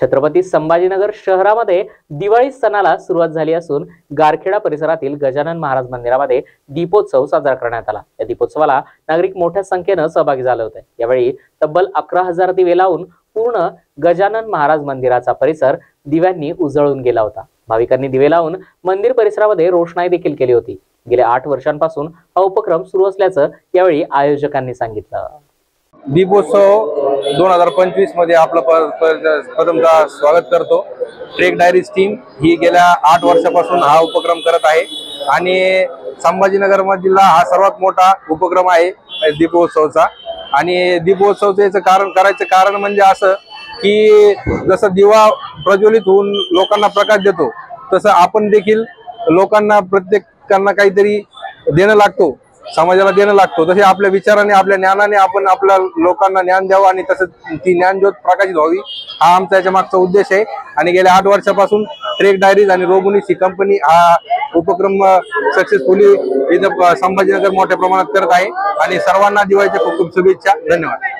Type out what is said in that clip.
छत्रपती संभाजीनगर शहरामध्ये दिवाळी सणाला सुरुवात झाली असून गारखेडा परिसरातील गजानन महाराज मंदिरामध्ये दीपोत्सव साजरा करण्यात आला। या दीपोत्सवाला नागरिक मोठ्या संख्येने सहभागी झाले होते। यावेळी तब्बल 11,000 दिवे लावून पूर्ण गजानन महाराज मंदिराचा परिसर दिव्यांनी उजळून गेला होता। भाविकांनी दिवे लावून मंदिर परिसरामध्ये रोषणाई देखील केली होती। गेल्या 8 वर्षांपासून हा उपक्रम सुरू असल्याचं यावेळी आयोजकांनी सांगितलं। दीपोत्सव 2025 मध्ये आपलं प्रथमतः स्वागत करतो। ट्रेक डायरीज टीम ही गेल्या 8 वर्षापासून हा उपक्रम करत आहे आणि संभाजीनगर मधला हा सर्वात मोठा उपक्रम आहे दीपोत्सवचा। आणि दीपोत्सवचं करायचं कारण म्हणजे असं की जसं दिवा प्रज्वलित होऊन लोकांना प्रकाश देतो, तसं आपण देखील लोकांना प्रत्येकांना काहीतरी देणं लागतो, समाजाला देणं लागतो। तसे आपल्या विचाराने आपल्या ज्ञानाने आपण आपल्या लोकांना ज्ञान द्यावं आणि तसं ती ज्ञानज्योत प्रकाशित व्हावी, हा आमचा याच्या मागचा उद्देश आहे। आणि गेल्या 8 वर्षापासून ट्रेक डायरीज आणि रोबोनिक्स ही कंपनी हा उपक्रम सक्सेसफुली इथं संभाजीनगर मोठ्या प्रमाणात करत आहे। आणि सर्वांना दिवाळीच्या खूप खूप शुभेच्छा। धन्यवाद।